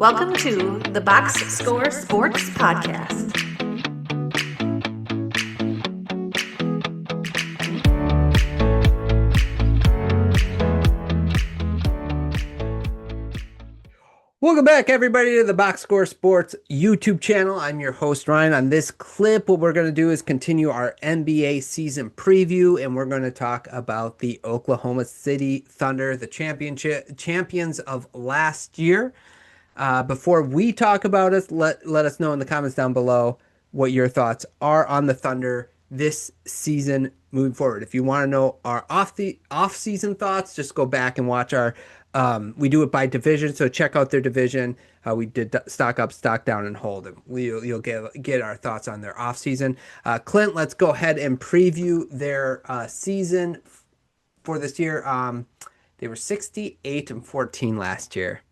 Welcome to the Box Score Sports Podcast. Welcome back, everybody, to the Box Score Sports YouTube channel. I'm your host, Ryan. On this clip, what we're going to do is continue our NBA season preview, and we're going to talk about the Oklahoma City Thunder, the champions of last year. Before we talk about it, let us know in the comments down below what your thoughts are on the Thunder this season moving forward. If you want to know our off-season thoughts, just go back and watch our we do it by division, so check out their division. We did stock up, stock down, and hold them. You'll get our thoughts on their offseason. Clint, let's go ahead and preview their season for this year. They were 68-14 last year.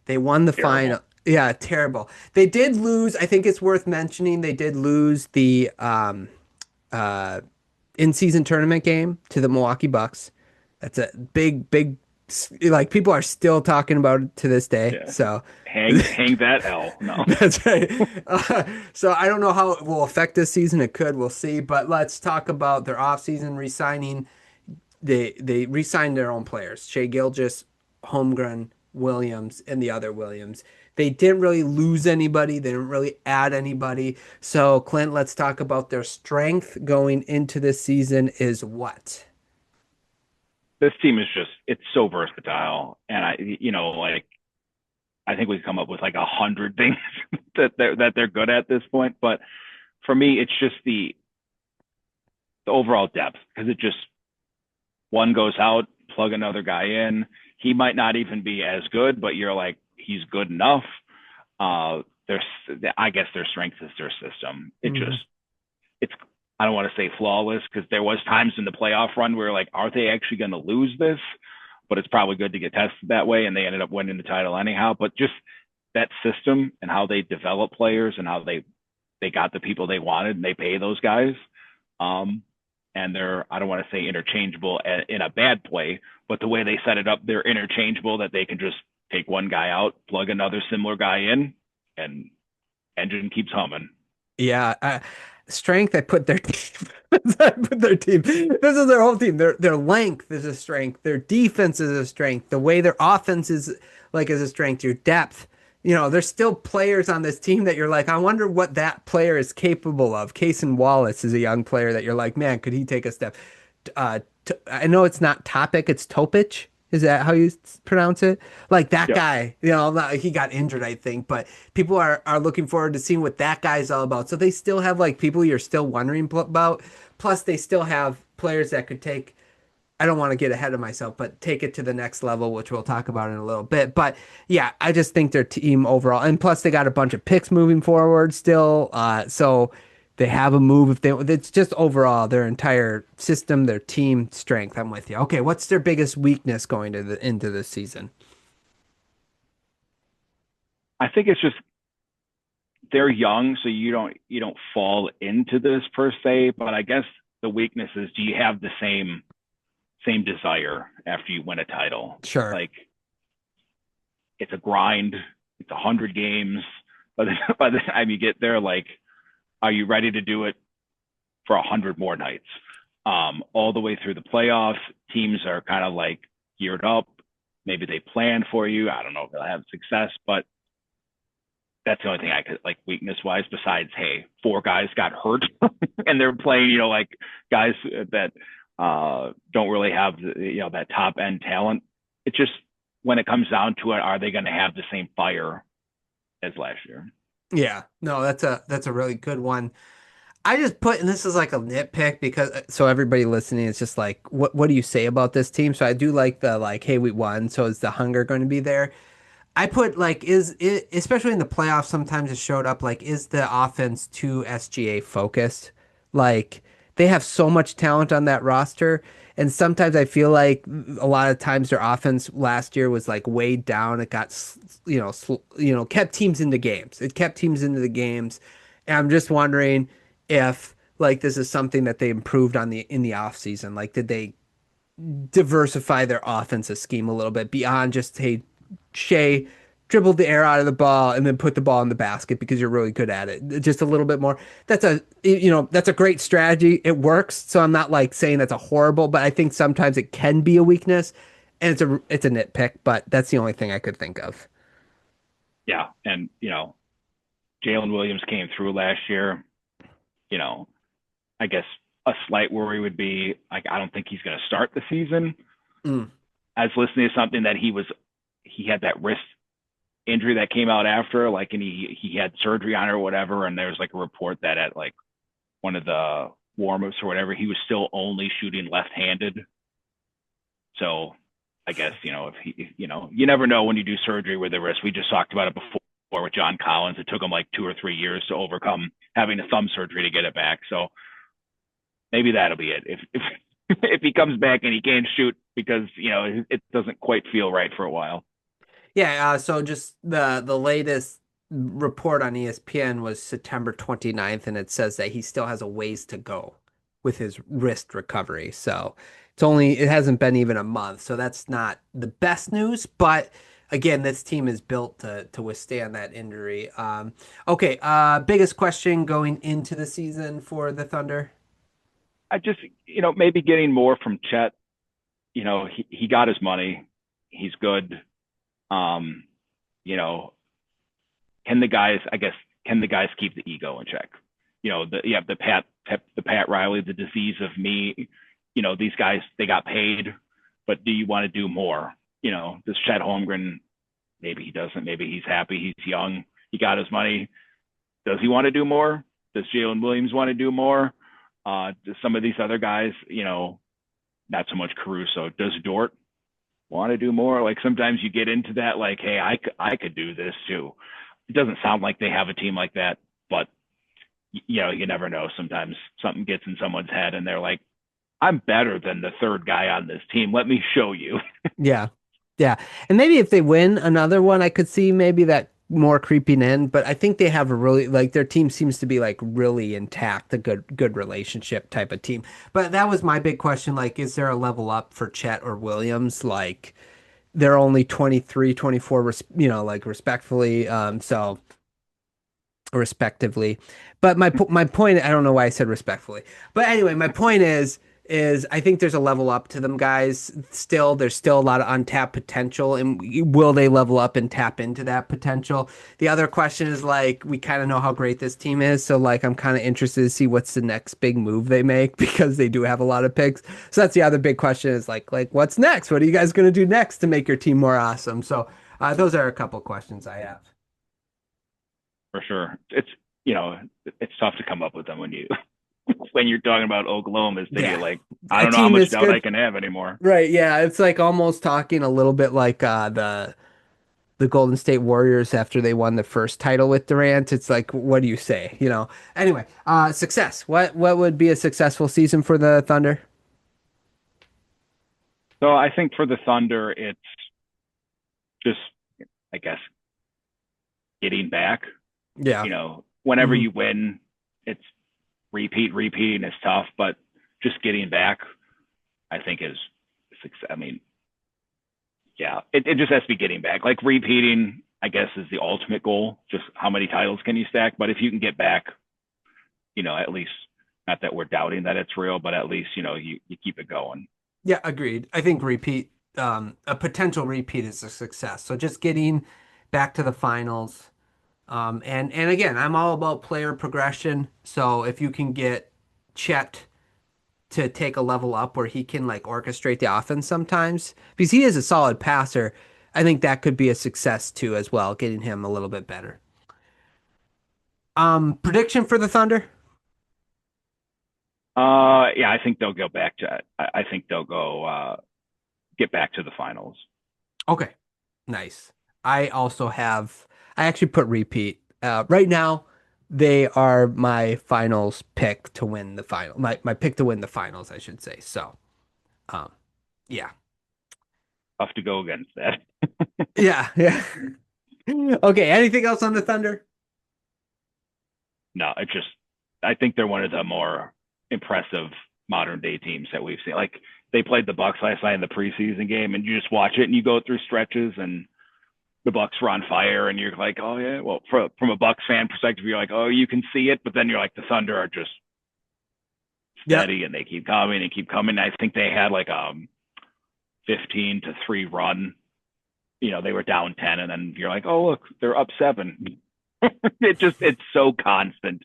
They won the final. Yeah, terrible. They did lose. I think it's worth mentioning. They did lose the in-season tournament game to the Milwaukee Bucks. That's a big, like, people are still talking about it to this day. Yeah. So hang that L. No, that's right. So I don't know how it will affect this season. It could. We'll see. But let's talk about their offseason re-signing. They re-signed their own players: Shai Gilgeous, Holmgren, Williams, and the other Williams. They didn't really lose anybody. They didn't really add anybody. So, Clint, let's talk about their strength going into this season is what? This team is it's so versatile. And I think we've come up with like 100 things that they're good at this point. But for me, it's just the overall depth, because it just, one goes out, plug another guy in. He might not even be as good, but you're like, he's good enough. I guess their strength is their system. It's I don't want to say flawless, because there was times in the playoff run where, like, are they actually going to lose this? But it's probably good to get tested that way, and they ended up winning the title anyhow. But just that system and how they develop players and how they got the people they wanted, and they pay those guys. And they're, I don't want to say interchangeable in a bad way, but the way they set it up, they're interchangeable, that they can just take one guy out, plug another similar guy in, and engine keeps humming. Yeah. Strength, I put their team. This is their whole team. Their length is a strength. Their defense is a strength. The way their offense is a strength. Your depth. There's still players on this team that you're like, I wonder what that player is capable of. Cason Wallace is a young player that you're like, man, could he take a step? I know it's not Topic, it's Topic. Is that how you pronounce it? Like that guy, he got injured, I think, but people are looking forward to seeing what that guy's all about. So they still have like people you're still wondering about. Plus they still have players that could take, I don't want to get ahead of myself, but take it to the next level, which we'll talk about in a little bit. But yeah, I just think their team overall, and plus they got a bunch of picks moving forward still. So they have a move it's just overall their entire system, their team strength. I'm with you. Okay, what's their biggest weakness going into this season? I think it's just they're young, so you don't fall into this per se. But I guess the weakness is, do you have the same desire after you win a title? Sure. Like, it's a grind. It's 100 games. But by the time you get there, like, are you ready to do it for 100 more nights? All the way through the playoffs, teams are kind of like geared up. Maybe they plan for you. I don't know if they'll have success, but that's the only thing I could, like, weakness-wise, besides, hey, 4 guys got hurt and they're playing, like, guys that don't really have, that top-end talent. It's just, when it comes down to it, are they going to have the same fire as last year? Yeah, no, that's a really good one. I just put, and this is like a nitpick, because so everybody listening is just like, what do you say about this team? So I do like the, like, hey, we won, so is the hunger going to be there? I put, like, is it, especially in the playoffs, sometimes it showed up, like, is the offense too SGA focused? Like, they have so much talent on that roster, and sometimes I feel like a lot of times their offense last year was like weighed down. It got, kept teams into games. It kept teams into the games, and I'm just wondering if, like, this is something that they improved on in the offseason. Like, did they diversify their offensive scheme a little bit beyond just, hey, Shea dribble the air out of the ball and then put the ball in the basket because you're really good at it. Just a little bit more. That's a great strategy. It works. So I'm not like saying that's a horrible, but I think sometimes it can be a weakness, and it's a nitpick, but that's the only thing I could think of. Yeah. And, Jalen Williams came through last year. You know, I guess a slight worry would be like, I don't think he's going to start the season. Mm. I was listening to something that he had that wrist injury that came out after, like, and he had surgery on it or whatever. And there's like a report that at like one of the warm-ups or whatever, he was still only shooting left-handed. So I guess, if you never know when you do surgery with the wrist. We just talked about it before with John Collins. It took him like 2 or 3 years to overcome having a thumb surgery to get it back. So maybe that'll be it. If he comes back and he can't shoot because, it doesn't quite feel right for a while. Yeah, so just the latest report on ESPN was September 29th, and it says that he still has a ways to go with his wrist recovery. So it hasn't been even a month. So that's not the best news, but again, this team is built to withstand that injury. Okay, biggest question going into the season for the Thunder? I just, maybe getting more from Chet. He got his money. He's good. Um, you know, can the guys, keep the ego in check? The Pat Riley, the disease of me. These guys, they got paid, but do you want to do more? Does Chet Holmgren, maybe he doesn't, maybe he's happy, he's young, he got his money. Does he want to do more? Does Jalen Williams want to do more? Does some of these other guys, not so much Caruso, does Dort want to do more? Like sometimes you get into that, like, hey, I could do this too. It doesn't sound like they have a team like that, but you never know. Sometimes something gets in someone's head and they're like, I'm better than the third guy on this team. Let me show you. Yeah. Yeah. And maybe if they win another one, I could see maybe that more creeping in, but I think they have a really like their team seems to be like really intact, a good relationship type of team. But that was my big question, like is there a level up for Chet or Williams? Like they're only 23, 24, like respectfully, so respectively. But my point, I don't know why I said respectfully. But anyway, my point is I think there's a level up to them guys. Still, there's still a lot of untapped potential, and will they level up and tap into that potential? The other question is like we kind of know how great this team is, so like I'm kind of interested to see what's the next big move they make because they do have a lot of picks. So that's the other big question is like what's next? What are you guys gonna do next to make your team more awesome? So those are a couple questions I have. For sure. It's tough to come up with them when you when you're talking about Oklahoma's thing. Yeah. You're like, I A don't know how team much this doubt good. I can have anymore. Right, yeah, it's like almost talking a little bit like the Golden State Warriors after they won the first title with Durant. It's like, what do you say? Anyway, success. What would be a successful season for the Thunder? So I think for the Thunder, it's just, I guess, getting back. Yeah. Whenever Mhm. you win, it's repeating is tough, but just getting back, I think is success. I mean, yeah, it just has to be getting back. Like repeating, I guess, is the ultimate goal. Just how many titles can you stack? But if you can get back, at least, not that we're doubting that it's real, but at least, you keep it going. Yeah, agreed. I think a potential repeat is a success. So just getting back to the finals. And again, I'm all about player progression. So if you can get Chet to take a level up where he can like orchestrate the offense sometimes, because he is a solid passer, I think that could be a success too as well, getting him a little bit better. Prediction for the Thunder? Yeah, I think they'll go back to. I think they'll go get back to the finals. Okay, nice. I actually put repeat. Right now, they are my finals pick to win the final. My pick to win the finals, I should say. So, um, yeah. Tough to go against that. Yeah, yeah. Okay, anything else on the Thunder? No, it's just I think they're one of the more impressive modern day teams that we've seen. Like they played the Bucks last night in the preseason game, and you just watch it and you go through stretches, and the Bucks were on fire, and you're like, oh yeah. Well, from a Bucks fan perspective, you're like, oh, you can see it, but then you're like, the Thunder are just steady, and they keep coming and keep coming. I think they had like 15-3 run. They were down 10, and then you're like, oh look, they're up 7. It's so constant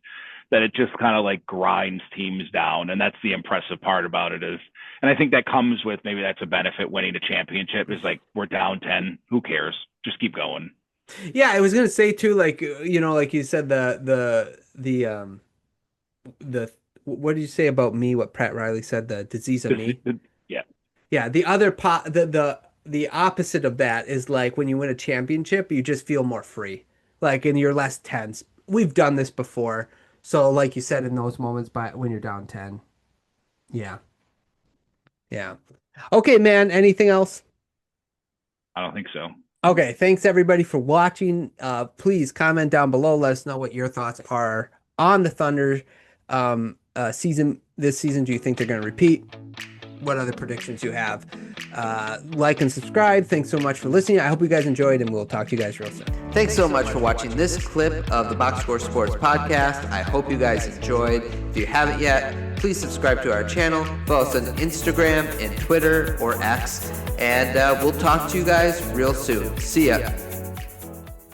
that it just kind of like grinds teams down, and that's the impressive part about it is. And I think that comes with, maybe that's a benefit, winning the championship is like, we're down 10, who cares? Just keep going. Yeah, I was gonna say too, like like you said, the what did you say about me? What Pratt Riley said, the disease of me. Yeah, Yeah, the opposite of that is like when you win a championship, you just feel more free, like, and you're less tense. We've done this before, so like you said, in those moments, when you're down 10, yeah, yeah. Okay, man. Anything else? I don't think so. Okay, thanks everybody for watching. Please comment down below. Let us know what your thoughts are on the Thunder season. This season, do you think they're going to repeat? What other predictions you have? Like and subscribe. Thanks so much for listening. I hope you guys enjoyed, and we'll talk to you guys real soon. Thanks so much for watching this clip of the Box Score Sports Podcast. I hope you guys enjoyed. If you haven't yet, please subscribe to our channel. Follow us on Instagram and Twitter or X. And we'll talk to you guys real soon. See ya.